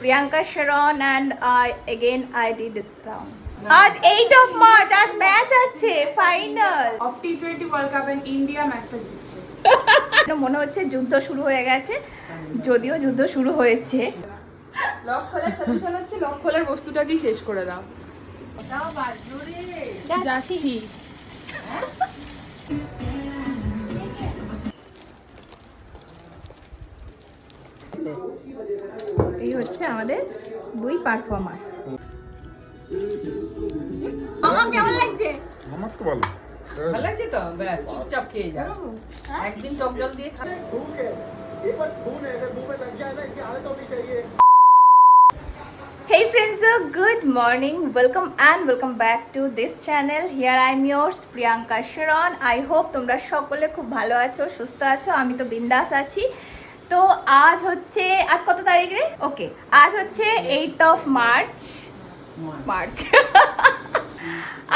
Priyanka Sharon and I did it wrong. আজ 8 of March, আজ match আছে final of T20 world cup and India ম্যাচটা জিতছে। মনে হচ্ছে যুদ্ধ শুরু হয়ে গেছে, যদিও যুদ্ধ শুরু হয়েছে। লক খোলার সলিউশন হচ্ছে লক খোলার বস্তুটাকেই শেষ করে দাও। দাও বাজলো রে। যাচ্ছি। এই হচ্ছে আমাদের দুই পারফর্মার। আমার কেমন লাগছে? আমার তো ভালো লাগছে তো, ব্যাস চুপচাপ খেয়ে যা। একদিন টক জল দিয়ে খা। Hey friends, good morning. Welcome back to this channel. Here I am yours Priyanka Sharon. I hope তোমরা সকলে খুব ভালো আছো, সুস্থ আছো। আমি তো বিন্দাস আছি। তো আজ কত তারিখ রে? ওকে, আজ হচ্ছে 8 of March.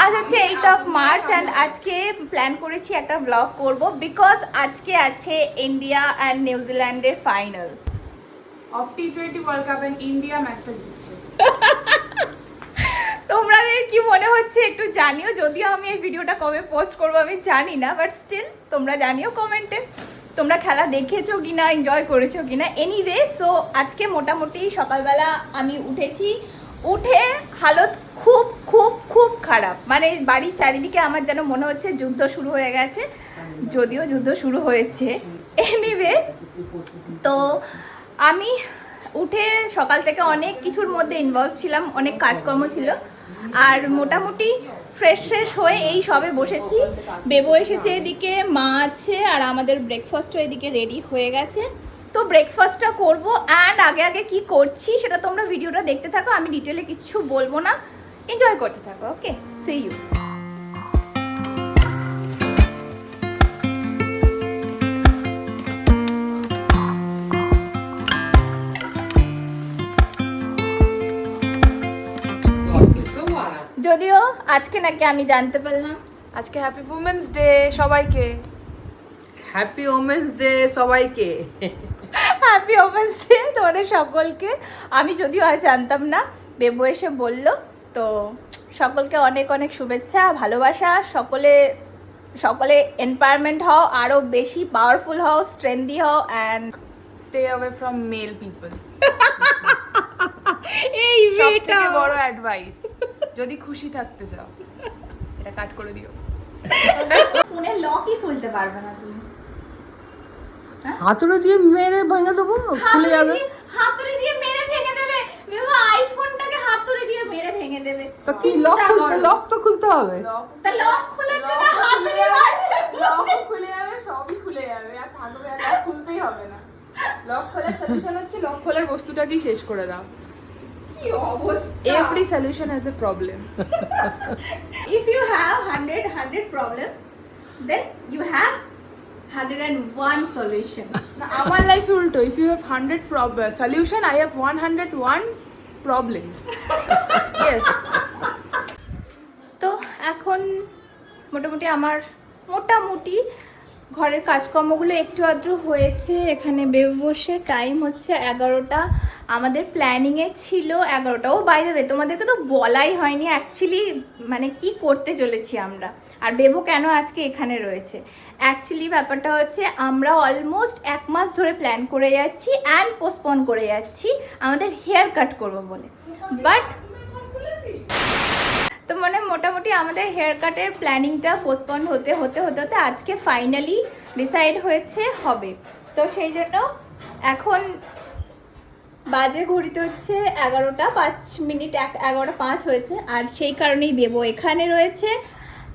আজ হচ্ছে 8 of March and আজকে প্ল্যান করেছি একটা ব্লগ করব বিকজ আজকে আছে ইন্ডিয়া অ্যান্ড নিউজিল্যান্ডের final. Of T20 world cup and India ম্যাচটা জিতছে। তোমাদের কি মনে হচ্ছে একটু জানিও, যদিও আমি এই ভিডিওটা কবে পোস্ট করবো আমি জানি না, বাট স্টিল তোমরা জানিও কমেন্টে তোমরা খেলা দেখেছো কিনা, এনজয় করেছো কিনা। এনিওয়ে, সো আজকে মোটামুটি সকালবেলা আমি উঠে হালত খুব খুব খুব খারাপ, মানে বাড়ির চারিদিকে আমার যেন মনে হচ্ছে যুদ্ধ শুরু হয়ে গেছে, যদিও যুদ্ধ শুরু হয়েছে। এনিওয়ে, তো আমি উঠে সকাল থেকে অনেক কিছুর মধ্যে ইনভলভ ছিলাম, অনেক কাজকর্ম ছিল, আর মোটামুটি ফ্রেশ হয়ে এই সবে বসেছি। বেবো এসেছে এদিকে, মা আছে, আর আমাদের ব্রেকফাস্টও এদিকে রেডি হয়ে গেছে। তো ব্রেকফাস্টটা করবো অ্যান্ড আগে কি করছি সেটা তোমরা ভিডিওটা দেখতে থাকো, আমি ডিটেলে কিচ্ছু বলবো না, এনজয় করতে থাকো। ওকে, সি ইউ। যদিও আজকে নাকি আমি জানতে পারলাম আজকে হ্যাপি উমেন্স ডে সবাইকে। হ্যাপি ওমেন্স ডে সবাইকে। হ্যাপি ওমেন্স ডে তোমাদের সকলকে। আমি যদিও আজ জানতাম না, বেবু এসে বলল। তো সকলকে অনেক অনেক শুভেচ্ছা, ভালোবাসা। সকলে এম্পাওয়ারমেন্ট হও, আরও বেশি পাওয়ারফুল হও, স্ট্রেংদি হও and stay away from male people. এই সবথেকে বড় অ্যাডভাইস, যদি খুশি থাকতে চাও এটা কাট করে দিও। ফোনের লকই খুলতে পারবে না তুমি। হাতুড়ি দিয়ে মেরে ভেঙে দেবো, খুলে যাবে। হাতুড়ি দিয়ে মেরে ভেঙে দেবে? বাবা, আইফোনটাকে হাতুড়ি দিয়ে মেরে ভেঙে দেবে? তো কি লক তো খুলতে হবে। তা লক খোলার জন্য হাতুড়ি মারবে? লক খুলে যাবে, সবই খুলে যাবে, আর থাকবে, আর লক খুলতেই হবে না। লক খোলার সলিউশন হচ্ছে লক খোলার বস্তুটাকেই শেষ করে দাও। কি অবস্থা! Every solution has a problem. If you have 100 problem, then you have 101 solution. না, আমার লাইফে উল্টো, if you have 100 solution, I have 101 problems. Yes. তো এখন মোটামুটি ঘরের কাজকর্মগুলো একটু আধটু হয়েছে। এখানে বেবু বসে, টাইম হচ্ছে 11টা। আমাদের প্ল্যানিংয়ে ছিল 11টা। ও বাই দ্য ওয়ে, তোমাদেরকে তো বলাই হয়নি অ্যাকচুয়ালি মানে কি করতে চলেছি আমরা, আর বেবু কেন আজকে এখানে রয়েছে। অ্যাকচুয়ালি ব্যাপারটা হচ্ছে আমরা অলমোস্ট 1 মাস ধরে প্ল্যান করে যাচ্ছি অ্যান্ড পোস্টপোন করে যাচ্ছি আমাদের হেয়ার কাট করবো বলে। বাট তো মানে মোটামুটি আমাদের হেয়ার কাটের প্ল্যানিংটা পোস্টপন হতে আজকে ফাইনালি ডিসাইড হয়েছে হবে। তো সেই জন্য এখন বাজে ঘড়িতে হচ্ছে 11টা 5 মিনিট, 11:05 হয়েছে, আর সেই কারণেই বেবো এখানে রয়েছে।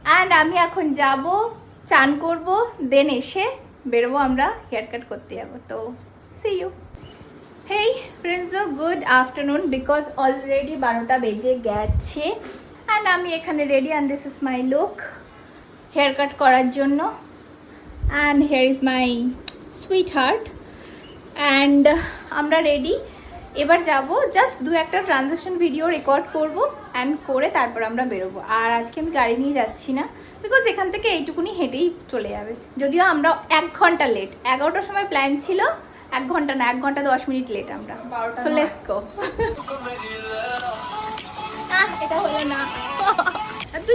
অ্যান্ড আমি এখন যাব, চান করব, দেন এসে বেরোবো, আমরা হেয়ার কাট করতে যাবো। তো see you. Hey friends, good afternoon, because already 12টা বেজে গেছে অ্যান্ড আমি এখানে ready and this is my look hair cut করার জন্য। And here is my sweetheart অ্যান্ড আমরা রেডি। এবার যাব, জাস্ট 2-1টা ট্রানজেকশন ভিডিও রেকর্ড করব অ্যান্ড করে তারপর আমরা বেরোবো। আর আজকে আমি গাড়ি নিয়ে যাচ্ছি না, বিকজ এখান থেকে এইটুকুনি হেঁটেই চলে যাবে, যদিও আমরা 1 ঘন্টা লেট। 11টার সময় প্ল্যান ছিল, 1 ঘন্টা না, 1 ঘন্টা 10 মিনিট লেট আমরা। 12টা সো লেটস গো। এটা হলো না।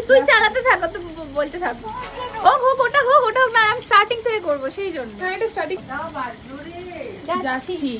তুই চালাতে থাকো, তুই বলতে থাকো। হোক ওটা হোক না, আমি স্টার্টিং থেকে করবো সেই জন্য। হ্যাঁ এটা স্টার্টিং যাচ্ছি।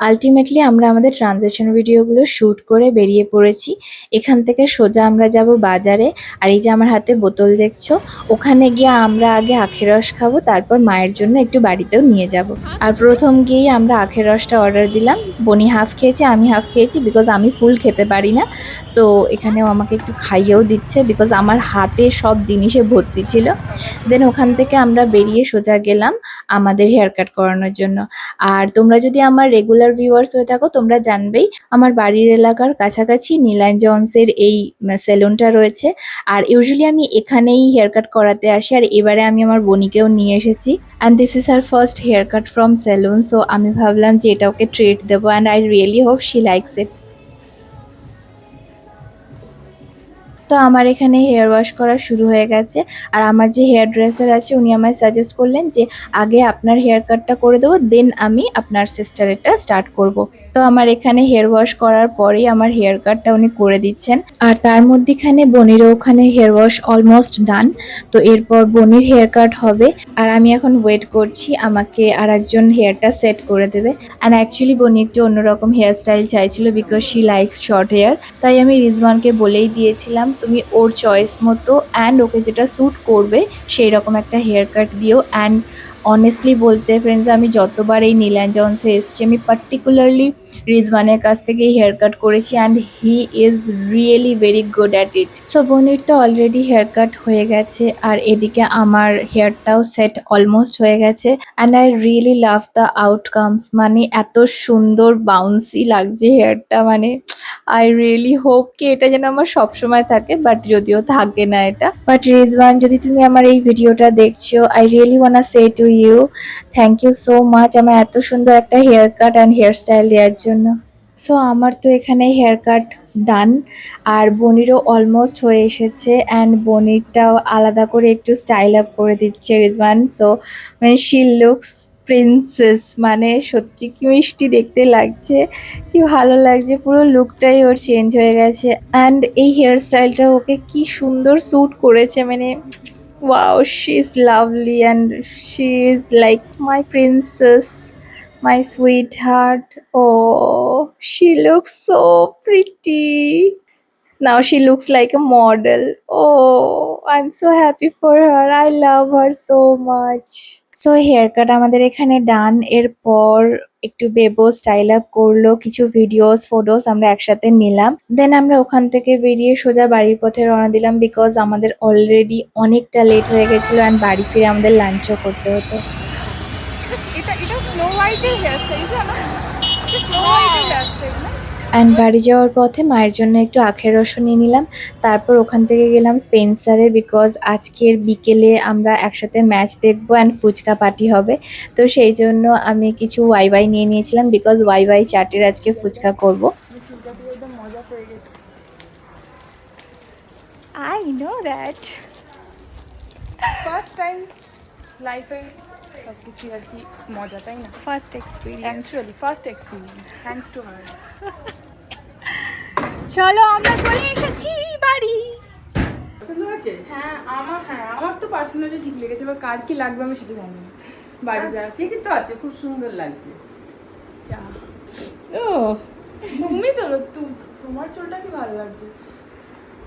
আলটিমেটলি আমরা আমাদের ট্রানজ্যাকশন ভিডিওগুলো শ্যুট করে বেরিয়ে পড়েছি। এখান থেকে সোজা আমরা যাব বাজারে। আর এই যে আমার হাতে বোতল দেখছো, ওখানে গিয়ে আমরা আগে আখের রস খাবো, তারপর মায়ের জন্য একটু বাড়িতেও নিয়ে যাব। আর প্রথম গিয়েই আমরা আখের রসটা অর্ডার দিলাম। বনি হাফ খেয়েছে, আমি হাফ খেয়েছি, বিকজ আমি ফুল খেতে পারি না। তো এখানেও আমাকে একটু খাইয়েও দিচ্ছে, বিকজ আমার হাতে সব জিনিসে ভর্তি ছিল। দেন ওখান থেকে আমরা বেরিয়ে সোজা গেলাম আমাদের হেয়ার কাট করানোর জন্য। আর তোমরা যদি আমার রেগুলার ভিউয়ার্স হয়ে থাকো, তোমরা জানবেই আমার বাড়ির এলাকার কাছাকাছি নীলাঞ্জনসের এই সেলুনটা রয়েছে। আর ইউজুয়ালি আমি এখানেই হেয়ার কাট করাতে আসি। আর এবারে আমি আমার বোনিকেও নিয়ে এসেছি। And this is her first haircut from salon. So আমি ভাবলাম যে এটা ওকে ট্রিট দেবো, and I really hope she likes it. তো আমার এখানে হেয়ার ওয়াশ করা শুরু হয়ে গেছে। আর আমার যে হেয়ার ড্রেসার আছে উনি আমায় সাজেস্ট করলেন যে আগে আপনার হেয়ার কাটটা করে দেবো, দেন আমি আপনার সিস্টারেরটা স্টার্ট করব। তো আমার এখানে হেয়ার ওয়াশ করার পরেই আমার হেয়ার কাটটা উনি করে দিচ্ছেন। আর তার মধ্যেখানে বনিরও ওখানে হেয়ার ওয়াশ অলমোস্ট ডান। তো এরপর বনির হেয়ার কাট হবে। আর আমি এখন ওয়েট করছি আমাকে আর একজন হেয়ারটা সেট করে দেবে। অ্যান্ড অ্যাকচুয়ালি বনি একটু অন্যরকম হেয়ার স্টাইল চাইছিল, because she likes short hair. তাই আমি রিজওয়ানকে বলেই দিয়েছিলাম তুমি ওর চয়েস মতো অ্যান্ড ওকে যেটা স্যুট করবে সেই রকম একটা হেয়ার কাট দিও। অ্যান্ড অনেস্টলি বলতে ফ্রেন্ডস, আমি যতবার এই নীলাঞ্জনসে এসেছি আমি পার্টিকুলারলি রিজওয়ানের কাছ থেকে হেয়ার কাট করেছি, and he is really very good at it. So বনির তো অলরেডি হেয়ার কাট হয়ে গেছে, আর এদিকে আমার হেয়ারটাও সেট অলমোস্ট হয়ে গেছে। And I really love the outcomes. মানে এত সুন্দর বাউন্সি লাগছে হেয়ারটা, মানে আই রিয়েলি হোপ কি এটা যেন আমার সবসময় থাকে, বাট যদিও থাকে না এটা। বাট রিজওয়ান, যদি তুমি আমার এই ভিডিওটা দেখছো, I really wanna say to you thank you so much আমার এত সুন্দর একটা haircut and hairstyle দেওয়ার জন্য। সো আমার তো এখানে হেয়ার কাট ডান, আর বনিরও অলমোস্ট হয়ে এসেছে। অ্যান্ড বনিরটাও আলাদা করে একটু স্টাইল আপ করে দিচ্ছে রিজওয়ান। সো মানে শি লুকস প্রিন্সেস, মানে সত্যি কি মিষ্টি দেখতে লাগছে, কি ভালো লাগছে, পুরো লুকটাই ওর চেঞ্জ হয়ে গেছে। অ্যান্ড এই হেয়ার স্টাইলটা ওকে কি সুন্দর স্যুট করেছে, মানে wow, she is lovely and she is like my princess, my sweetheart. Oh, she looks so pretty. Now she looks like a model. Oh, I'm so happy for her. I love her so much. So haircut আমাদের এখানে ডান। এরপর একটু বেবো style up করলো, কিছু videos photos আমরা একসাথে নিলাম। দেন আমরা ওখান থেকে বেরিয়ে সোজা বাড়ির পথে রওনা দিলাম, বিকজ আমাদের অলরেডি অনেকটা লেট হয়ে গেছিলো অ্যান্ড বাড়ি ফিরে আমাদের লাঞ্চও করতে হতো। এটা স্নো হোয়াইটের হেয়ার স্টাইল জানো? এটা স্নো হোয়াইটের হেয়ার স্টাইল না? অ্যান্ড বাড়ি যাওয়ার পথে মায়ের জন্য একটু আখের রসও নিয়ে নিলাম। তারপর ওখান থেকে গেলাম স্পেন্সারে, বিকজ আজকের বিকেলে আমরা একসাথে ম্যাচ দেখবো অ্যান্ড ফুচকা পার্টি হবে। তো সেই জন্য আমি কিছু ওয়াই নিয়ে নিয়েছিলাম, বিকজ ওয়াই চাটের আজকে ফুচকা করব। চুলটা দিয়ে একদম মজা পেয়ে গেছি। I know that. First time লাইফে সব কিছু আর কি মজা, তাই না? First experience. Actually first experience, thanks to her. চলো আমরা চলে এসেছি বাড়ি। পছন্দ হয়েছে? হ্যাঁ আমার তো পার্সোনালি ঠিক লেগেছে, এবার কার কি লাগবে আমি সেটা জানি না। বাড়ি যাওয়ার ঠিকই তো আছে, খুব সুন্দর লাগছে। ও তুমি তো তোমার চুলটা কি ভালো লাগছে,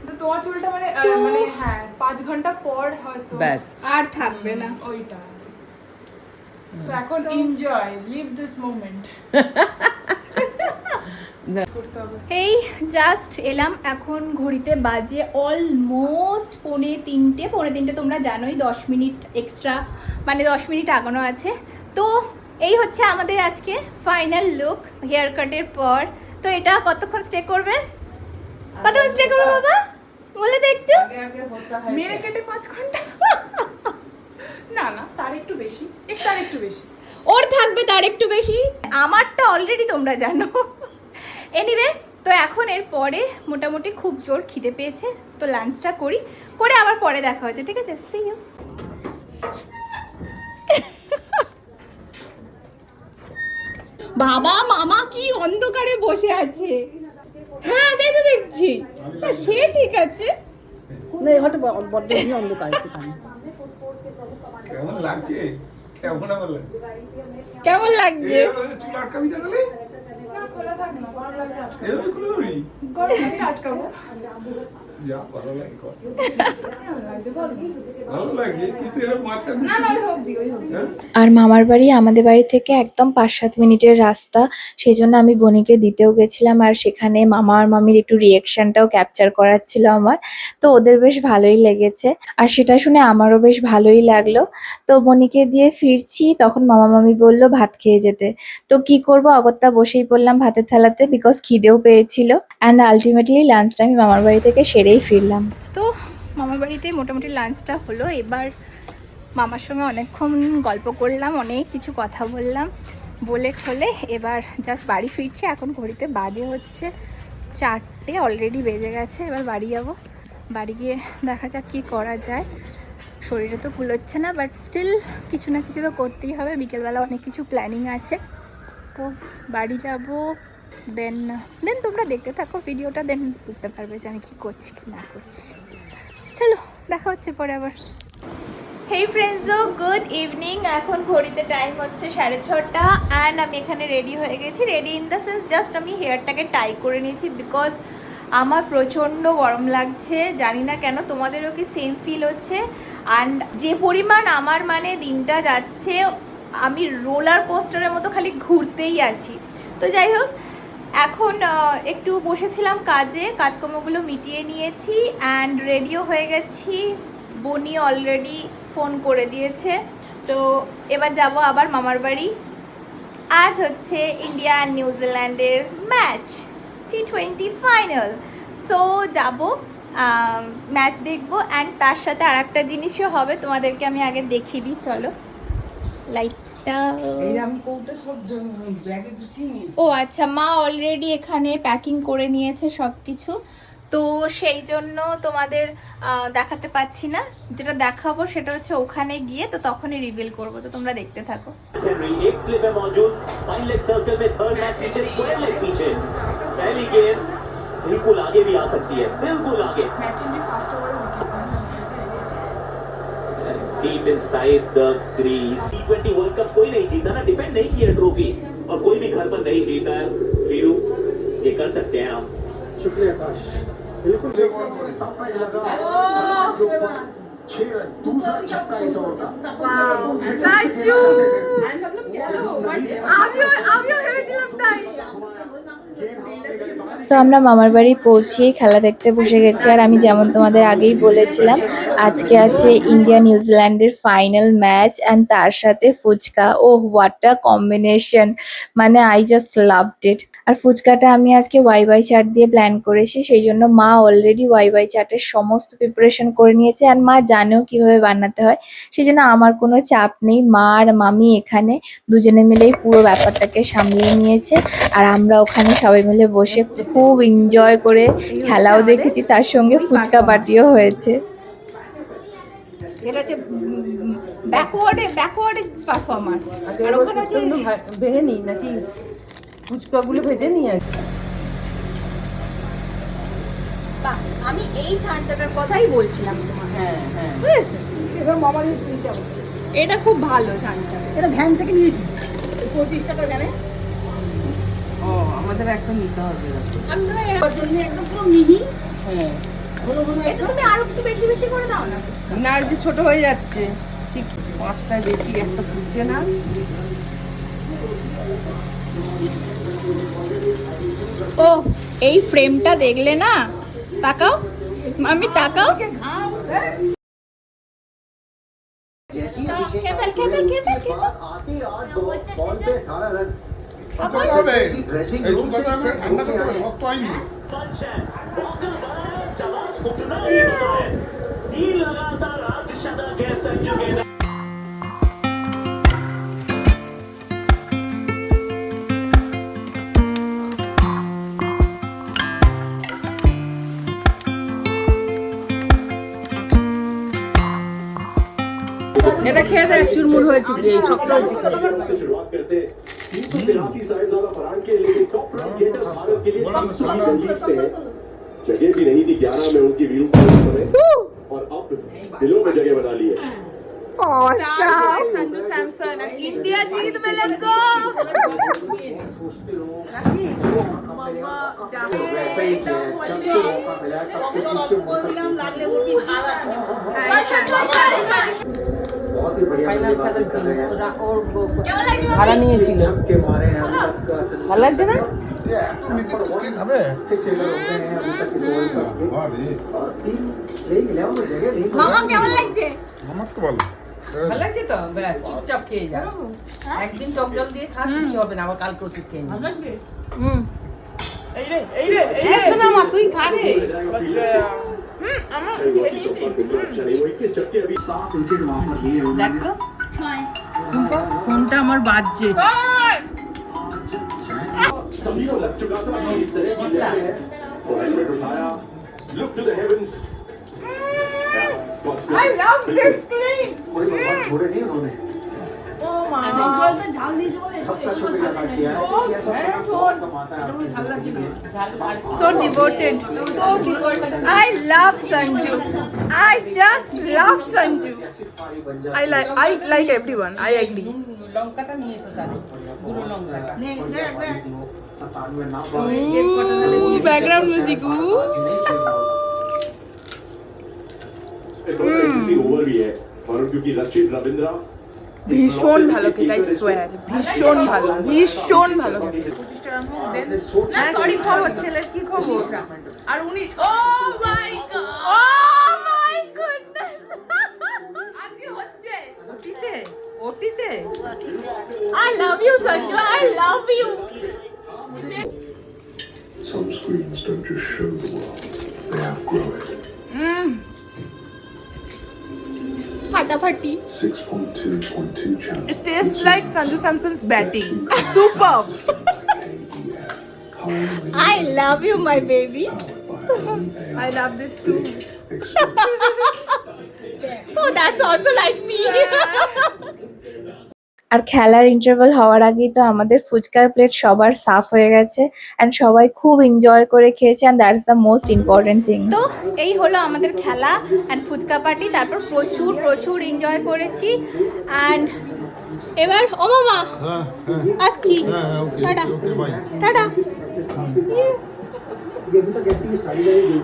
তো তোমার চুলটা মানে মানে হ্যাঁ 5 ঘন্টা পর হয়তো ব্যাস। আর থাকবে না। ওইটা। সো এখন এনজয়, লিভ দিস মোমেন্ট করতে হবে। এই জাস্ট এলাম, এখন ঘড়িতে বাজে অলমোস্ট 3:45। তোমরা জানোই 10 মিনিট এক্সট্রা, মানে 10 মিনিট আগানো আছে। তো এই হচ্ছে আমাদের আজকে ফাইনাল লুক হেয়ার কাটের পর। তো এটা কতক্ষণ স্টে করবে? কতক্ষণ স্টে করবে বাবা বলে দে একটু। মেরে কেটে 5 ঘন্টা না তার একটু বেশি, তার একটু বেশি। ওর থাকবে তার একটু বেশি, আমারটা অলরেডি তোমরা জানো। এনিওয়ে তো এখন এর পরে মোটামুটি খুব জোর খিদে পেয়েছে, তো লাঞ্চটা করি, করে আবার পরে দেখা হচ্ছে, ঠিক আছে? See you. বাবা মামা কি অন্ধকারে বসে আছে। হ্যাঁ দেখছি, সে ঠিক আছে। না এখানে বড্ড অন্ধকার একটুখানি। কেমন লাগছে? কেমন আবার লাগছে? কেমন লাগছে? চুল আটকাবি তাহলে? এরকম খুলে দিবি? গরমে আটকাবো। যা ভালো লাগে কর। ভালো লাগে কিন্তু এরকম মাঝখান না না, ওই হোক দি, ওই হোক দি। আর মামার বাড়ি আমাদের বাড়ি থেকে একদম 5-7 মিনিটের রাস্তা, সেই জন্য আমি বনিকে দিতেও গেছিলাম। আর সেখানে মামা আর মামির একটু রিয়েকশনটাও ক্যাপচার করার ছিল আমার, তো ওদের বেশ ভালোই লেগেছে। আর সেটা শুনে আমারও বেশ ভালোই লাগলো। তো বনিকে দিয়ে ফিরছি, তখন মামা মামি বলল ভাত খেয়ে যেতে। তো কি করব, অগত্যা বসেই পড়লাম ভাতের থালাতে, বিকজ খিদেও পেয়েছিল। অ্যান্ড আলটিমেটলি লাঞ্চটা আমি মামার বাড়ি থেকে সেরেই ফিরলাম। তো মামার বাড়িতে মোটামুটি লাঞ্চটা হলো। এবার মামার সঙ্গে অনেকক্ষণ গল্প করলাম, অনেক কিছু কথা বললাম, বলে ঠলে এবার জাস্ট বাড়ি ফিরছি। এখন ঘড়িতে বাজে হচ্ছে 4টে, অলরেডি বেজে গেছে। এবার বাড়ি যাব, বাড়ি গিয়ে দেখা যাক কী করা যায়। শরীরে তো কুলোচ্ছে না, বাট স্টিল কিছু না কিছু তো করতেই হবে। বিকেলবেলা অনেক কিছু প্ল্যানিং আছে, তো বাড়ি যাব। দেন তোমরা দেখতে থাকো ভিডিওটা, দেন বুঝতে পারবে যে আমি কী করছি কি না করছি। চলো দেখা হচ্ছে পরে আবার। হেই ফ্রেন্ডসও, গুড ইভিনিং। এখন ঘড়িতে টাইম হচ্ছে 6:30 অ্যান্ড আমি এখানে রেডি হয়ে গেছি। Ready in the sense just আমি হেয়ারটাকে টাই করে নিয়েছি, বিকজ আমার প্রচণ্ড গরম লাগছে। জানি না কেন, তোমাদেরও কি সেম ফিল হচ্ছে? অ্যান্ড যে পরিমাণ আমার মানে দিনটা যাচ্ছে, আমি রোলার কোস্টারের মতো খালি ঘুরতেই আছি। তো যাই হোক, এখন একটু বসেছিলাম কাজে, কাজকর্মগুলো মিটিয়ে নিয়েছি অ্যান্ড রেডিও হয়ে গেছি। বনি অলরেডি ফোন করে দিয়েছে, তো এবার যাব আবার মামার বাড়ি। আজ হচ্ছে ইন্ডিয়া অ্যান্ড নিউজিল্যান্ডের ম্যাচ, T20 ফাইনাল। সো যাব, ম্যাচ দেখবো অ্যান্ড তার সাথে আর একটা জিনিসও হবে, তোমাদেরকে আমি আগে দেখিয়ে দিই। চলো লাইটটা। এইরকম কোটা সব ব্যাগে গুছিয়ে নিয়েছি। ও আচ্ছা, মা অলরেডি এখানে প্যাকিং করে নিয়েছে সব কিছু, তো সেই জন্য তোমাদের দেখাতে পাচ্ছি না। যেটা দেখাবো সেটা হচ্ছে ওখানে গিয়ে, তো তখনই রিভিল করবো, তো তোমরা দেখতে থাকো। हेनरी एक स्लिप है मौजूद, फाइन लेग सर्कल में थर्ड मैच पीछे, स्क्वायर लेग पीछे, पहली गेंद बिल्कुल आगे भी आ सकती है, बिल्कुल आगे, ম্যাটিনলি ফার্স্ট ওভারে উইকেট পায়। Deep inside the crease. T20 world cup कोई नहीं जीता ना, डिपेंड नहीं किया ट्रॉफी, और कोई भी घर पर नहीं जीता है। वीरू ये कर सकते हैं आप। शुक्रिया आकाश, बिल्कुल दूसरा छक्का इस ओवर का। আমি ভাবলাম গেল, আমিও ভেবেছিলাম তাই। তো আমরা মামার বাড়ি পৌঁছেই খেলা দেখতে বসে গেছি। আর আমি যেমন তোমাদের আগেই বলেছিলাম, আজকে আছে ইন্ডিয়া নিউজিল্যান্ডের ফাইনাল ম্যাচ অ্যান্ড তার সাথে ফুচকা। ও হোয়াট আ কম্বিনেশন, মানে আই জাস্ট লাভড ইট। আর ফুচকাটা আমি আজকে ওয়াই চাট দিয়ে প্ল্যান করেছি, সেই জন্য মা অলরেডি ওয়াই চাটের সমস্ত প্রিপারেশন করে নিয়েছে। আর মা জানেও কিভাবে বানাতে হয়, সেই জন্য আমার কোনো চাপ নেই। মা আর মামি এখানে দুজনে মিলেই পুরো ব্যাপারটাকে সামলিয়ে নিয়েছে। আর আমরা ওখানে সবাই মিলে বসে খুব এনজয় করে খেলাও দেখেছি, তার সঙ্গে ফুচকা পার্টিও হয়েছে। এটা হচ্ছে ব্যাকওয়ার্ডে পারফর্মার, আর ওখানে হচ্ছে ভেজে নিই নাকি ফুচকাগুলো ভেজে নিই আর কি। বাহ, আমি এই ছাঁচটার কথাই বলছিলাম তোমার, হ্যাঁ হ্যাঁ, বুঝেছো? এবার মামার স্পিচ যাবো। এটা খুব ভালো ছাঁচটা। এটা ভ্যান থেকে নিয়েছি 35 টাকা ভ্যানে। ও আমাদের একটা নিতে হবে আমি তো ওর জন্য একদম পুরো মিহি। হ্যাঁ। এটা তুমি আরো একটু বেশি বেশি করে দাও না। না আর যে ছোট হয়ে যাচ্ছে, ঠিক 5টায় বেশি একটা ফুটছে না। ও এই ফ্রেমটা দেখলে না, তাকাও মাম্মি তাকাও। শুকাতে হবে, এই শুকাতে হবে, ঠান্ডা করতে হবে, শক্ত হয়নি। पंच है, वॉकर बनाया, जवाब उतना ही होता है। 3 लगातार अर्धशतक है संजू के। এটা খেয়ে দেখ চুরমুর হয়েছে কি এই শক্ত হয়েছে কি? से शुरुआत करते 383 साइज वाला फरहान के लिए टॉप क्रिकेटर भारत के लिए जीतते हैं जगह भी नहीं थी 11 में उनकी व्यू और अब दिलों में जगह बना ली है संजू सैमसन इंडिया जीत में लेट्स गो वैसा ही किया है, जब से मौका मिला है, तब से पीछे बहुत ही बढ़िया बल्लेबाजी कर रहे हैं। ভাড়া নিয়েছিল छक्के मारे हैं अभी तक का संजू ভালো লাগছে না सिक्स हिटर होते हैं अभी तक इस वर्ल्ड कप के और टीम प्लेइंग 11 में जगह नहीं মামা কেমন লাগছে? ভালো লাগছে তো ব্যাস চুপচাপ খেয়ে যা একদিন টক জল দিয়ে খা কিছু হবে না আবার কালকে ওষুধ খেয়ে নি শোনা মা তুই খা রে अच्छा नहीं वो 21 छक्के अभी 7 विकेट वहां पर लिए দেখ उन्होंने তো ফোনটা আমার বাজছে सभी को लग चुका था कि इस तरह की लहरें हैं तो हेलमेट उठाया look to the heavens I love this screen कोई बात छोड़े नहीं उन्होंने सबका शुक्रिया अदा किया है कि ऐसा सपोर्ट कमाता है आपकी जिंदगी में so devoted I love Sanju I just love Sanju I like everyone I agree লঙ্কাটা নিয়েছো তাহলে গুঁড়ো লঙ্কাটা 97 नाम background music ओवर भी है और क्योंकि रचित रविंद्रा ভীষণ ভালো খেতে আই সোয়ার ভীষণ ভালো খেতে না সরি খবর ছেলের কি খবর আর উনি ও মাই গুডনেস আজকে হচ্ছে ওটিতে I love you Sanju, I love you. Some screens don't just show the world, they outgrow it. ফাটাফাটি 6.2.2 channel. It tastes like Sanju Samson's batting superb I love you my baby. I love this too Oh that's also like me. আর খেলার interval হওয়ার আগেই তো আমাদের ফুচকার plate সবার সাফ হয়ে গেছে অ্যান্ড সবাই খুব এনজয় করে খেয়েছে and that's the most important thing. তো এই হলো আমাদের খেলা অ্যান্ড ফুচকা পার্টি তারপর প্রচুর এনজয় করেছি অ্যান্ড এবার ও মামা আসছি টাটা টাটা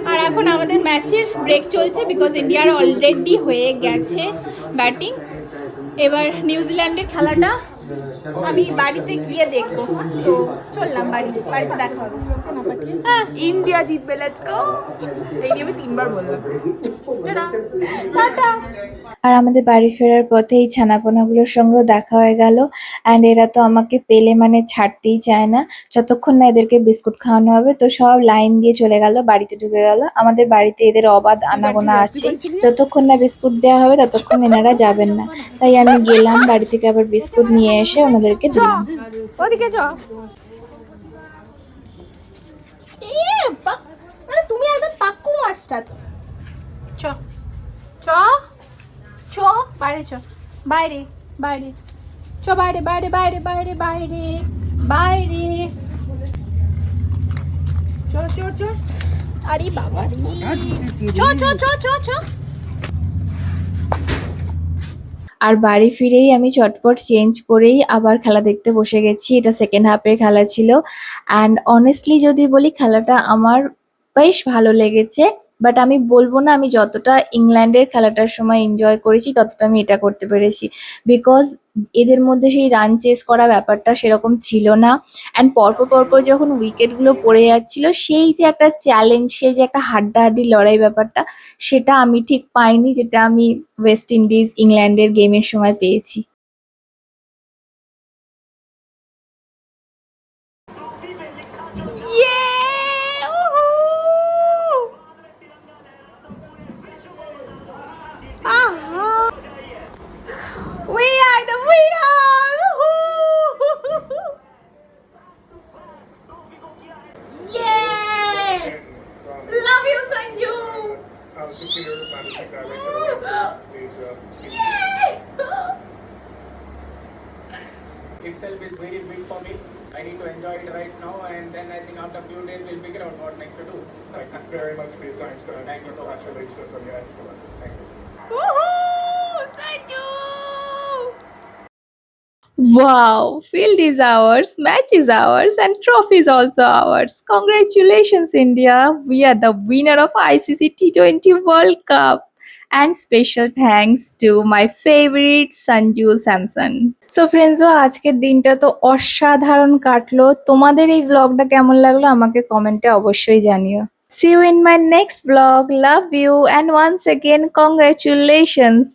আর এখন আমাদের ম্যাচের ব্রেক চলছে বিকজ ইন্ডিয়ার অলরেডি হয়ে গেছে ব্যাটিং এবার নিউজিল্যান্ডের খেলাটা আমি বাড়িতে গিয়ে দেখবো তো চললাম বাড়িতে দেখা হবে ইন্ডিয়া জিতবে লেটস গো এই নিয়ে আমি 3 বার বললাম টাটা আর আমাদের বাড়ি ফেরার পথে এই ছানাপোনাগুলোর সঙ্গেও দেখা হয়ে গেল অ্যান্ড এরা তো আমাকে পেলে মানে ছাড়তেই চায় না যতক্ষণ না এদেরকে বিস্কুট খাওয়ানো হবে তো সব লাইন দিয়ে চলে গেল বাড়িতে ঢুকে গেল আমাদের বাড়িতে এদের অবাধ আনাগোনা আছে যতক্ষণ না বিস্কুট দেওয়া হবে ততক্ষণ এনারা যাবেন না তাই আমি গেলাম বাড়ি থেকে আবার বিস্কুট নিয়ে এসে ওনাদেরকে দিলাম। ওদিকে চ মানে তুমি একদম পাক্কু মাস্টার চ চ চ বাইরে চ বাইরে বাইরে চ বাইরে বাইরে বাইরে বাইরে বাইরে বাইরে চ চ চ আরে বাবা চ চ চ চ চ আর বাড়ি ফিরেই আমি চটপট চেঞ্জ করেই আবার খেলা দেখতে বসে গেছি এটা সেকেন্ড হাফের খেলা ছিল অ্যান্ড অনেস্টলি যদি বলি খেলাটা আমার বেশ ভালো লেগেছে বাট আমি বলবো না আমি যতটা ইংল্যান্ডের খেলাটার সময় এনজয় করেছি ততটা আমি এটা করতে পেরেছি বিকজ এদের মধ্যে সেই রান চেস করা ব্যাপারটা সেরকম ছিল না অ্যান্ড পরপর যখন উইকেটগুলো পড়ে যাচ্ছিল সেই যে একটা চ্যালেঞ্জ সেই যে একটা হাড্ডাহাড্ডি লড়াই ব্যাপারটা সেটা আমি ঠিক পাইনি যেটা আমি ওয়েস্ট ইন্ডিজ ইংল্যান্ডের গেমের সময় পেয়েছি। We are the winner! Woohoo! Yay! Love you, Sanju! Yay! itself is very big for me. I need to enjoy it right now, and then I think after a few days we'll figure out what next to do. Thank you very much for your time, sir. Thank you so much. Congratulations on your excellence. Thank you. Wow, field is ours, match is ours, and trophy is also ours. Congratulations, India. We are the winner of ICC T20 World Cup. And special thanks to my favorite Sanju Samson. So ফ্রেন্ডসও আজকের দিনটা তো অসাধারণ কাটলো। তোমাদের এই ব্লগটা কেমন লাগলো আমাকে কমেন্টে অবশ্যই জানিও। See you in my next vlog. Love you and once again congratulations.